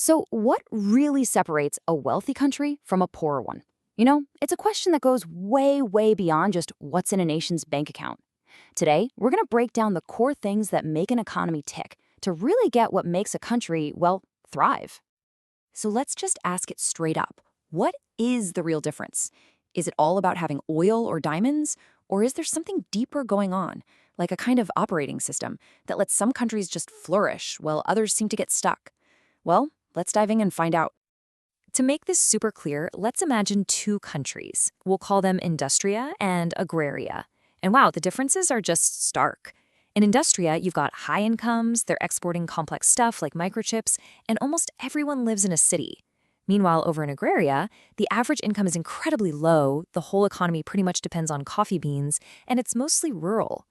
So, what really separates a wealthy country from a poorer one? It's a question that goes way, way beyond just what's in a nation's bank account. Today, we're going to break down the core things that make an economy tick to really get what makes a country, well, thrive. So, let's just ask it straight up. What is the real difference? Is it all about having oil or diamonds? Or is there something deeper going on, like a kind of operating system that lets some countries just flourish while others seem to get stuck? Well, let's dive in and find out. To make this super clear, let's imagine two countries. We'll call them Industria and Agraria. And wow, the differences are just stark. In Industria, you've got high incomes, they're exporting complex stuff like microchips, and almost everyone lives in a city. Meanwhile, over in Agraria, the average income is incredibly low, the whole economy pretty much depends on coffee beans, and it's mostly rural.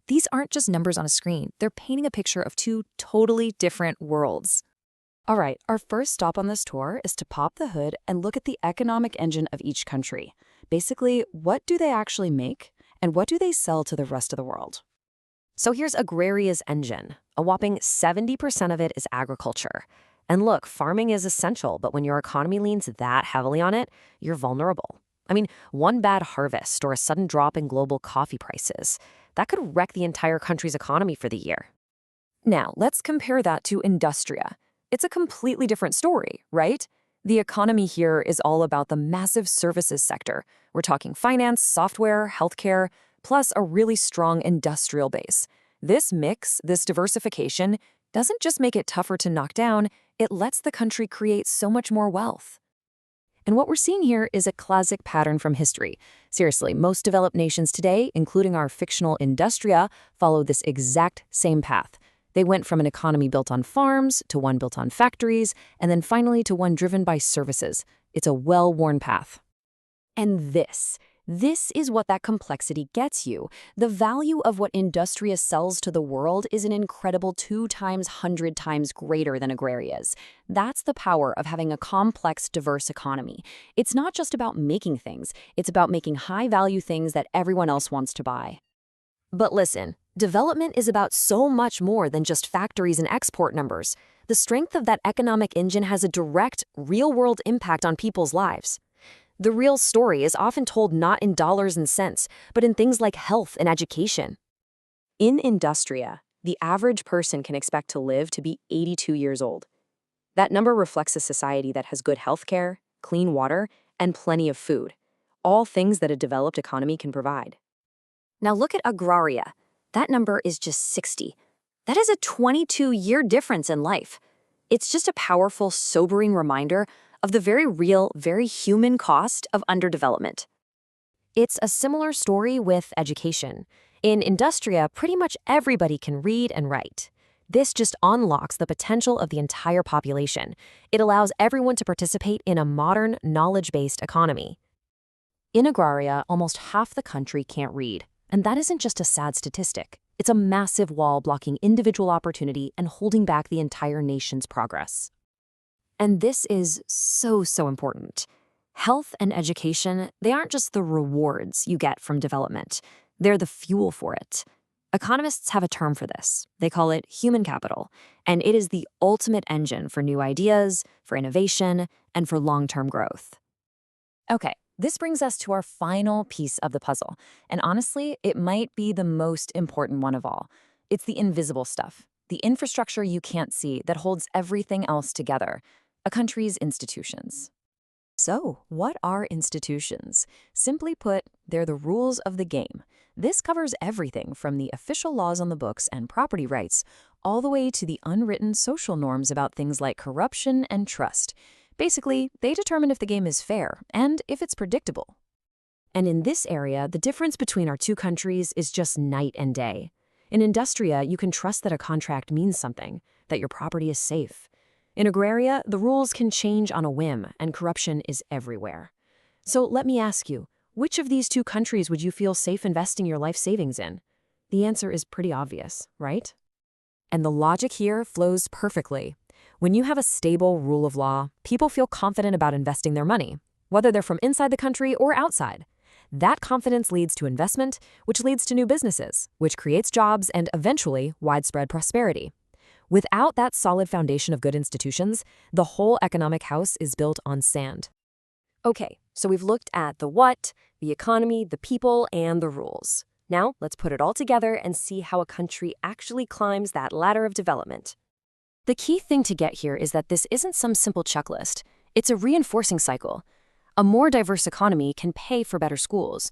These aren't just numbers on a screen, they're painting a picture of two totally different worlds. All right, our first stop on this tour is to pop the hood and look at the economic engine of each country. Basically, what do they actually make, and what do they sell to the rest of the world? So here's Agraria's engine. A whopping 70% of it is agriculture. And look, farming is essential, but when your economy leans that heavily on it, you're vulnerable. I mean, one bad harvest or a sudden drop in global coffee prices, that could wreck the entire country's economy for the year. Now, let's compare that to Industria. It's a completely different story, right? The economy here is all about the massive services sector. We're talking finance, software, healthcare, plus a really strong industrial base. This mix, this diversification, doesn't just make it tougher to knock down, it lets the country create so much more wealth. And what we're seeing here is a classic pattern from history. Seriously, most developed nations today, including our fictional Industria, follow this exact same path. They went from an economy built on farms to one built on factories, and then finally to one driven by services. It's a well-worn path. And this is what that complexity gets you. The value of what Industria sells to the world is an incredible 2 times, 100 times greater than Agraria's. That's the power of having a complex, diverse economy. It's not just about making things, it's about making high-value things that everyone else wants to buy. But listen, development is about so much more than just factories and export numbers. The strength of that economic engine has a direct, real-world impact on people's lives. The real story is often told not in dollars and cents, but in things like health and education. In Industria, the average person can expect to live to be 82 years old. That number reflects a society that has good healthcare, clean water, and plenty of food, all things that a developed economy can provide. Now look at Agraria. That number is just 60. That is a 22-year difference in life. It's just a powerful, sobering reminder of the very real, very human cost of underdevelopment. It's a similar story with education. In Industria, pretty much everybody can read and write. This just unlocks the potential of the entire population. It allows everyone to participate in a modern, knowledge-based economy. In Agraria, almost half the country can't read. And that isn't just a sad statistic. It's a massive wall blocking individual opportunity and holding back the entire nation's progress. And this is so important. Health and education, they aren't just the rewards you get from development. They're the fuel for it. Economists have a term for this. They call it human capital, and it is the ultimate engine for new ideas, for innovation, and for long-term growth. Okay. This brings us to our final piece of the puzzle, and honestly, it might be the most important one of all. It's the invisible stuff, the infrastructure you can't see that holds everything else together, a country's institutions. So, what are institutions? Simply put, they're the rules of the game. This covers everything from the official laws on the books and property rights, all the way to the unwritten social norms about things like corruption and trust. Basically, they determine if the game is fair and if it's predictable. And in this area, the difference between our two countries is just night and day. In Industria, you can trust that a contract means something, that your property is safe. In Agraria, the rules can change on a whim, and corruption is everywhere. So let me ask you, which of these two countries would you feel safe investing your life savings in? The answer is pretty obvious, right? And the logic here flows perfectly. When you have a stable rule of law, people feel confident about investing their money, whether they're from inside the country or outside. That confidence leads to investment, which leads to new businesses, which creates jobs and eventually widespread prosperity. Without that solid foundation of good institutions, the whole economic house is built on sand. Okay, so we've looked at the what, the economy, the people, and the rules. Now, let's put it all together and see how a country actually climbs that ladder of development. The key thing to get here is that this isn't some simple checklist. It's a reinforcing cycle. A more diverse economy can pay for better schools.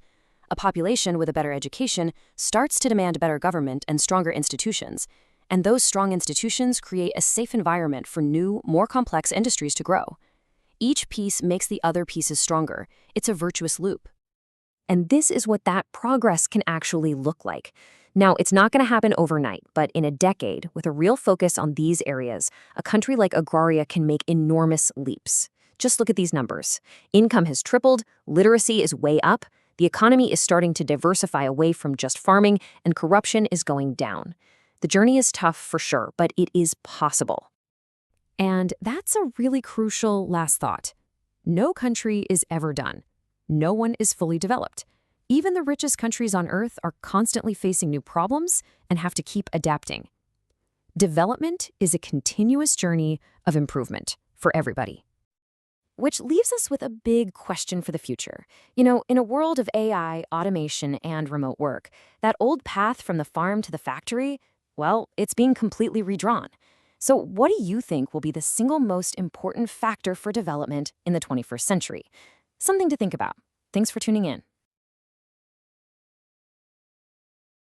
A population with a better education starts to demand better government and stronger institutions. And those strong institutions create a safe environment for new, more complex industries to grow. Each piece makes the other pieces stronger. It's a virtuous loop. And this is what that progress can actually look like. Now, it's not going to happen overnight, but in a decade, with a real focus on these areas, a country like Agraria can make enormous leaps. Just look at these numbers. Income has tripled, literacy is way up, the economy is starting to diversify away from just farming, and corruption is going down. The journey is tough for sure, but it is possible. And that's a really crucial last thought. No country is ever done. No one is fully developed. Even the richest countries on Earth are constantly facing new problems and have to keep adapting. Development is a continuous journey of improvement for everybody. Which leaves us with a big question for the future. In a world of AI, automation, and remote work, that old path from the farm to the factory, well, it's being completely redrawn. So what do you think will be the single most important factor for development in the 21st century? Something to think about. Thanks for tuning in.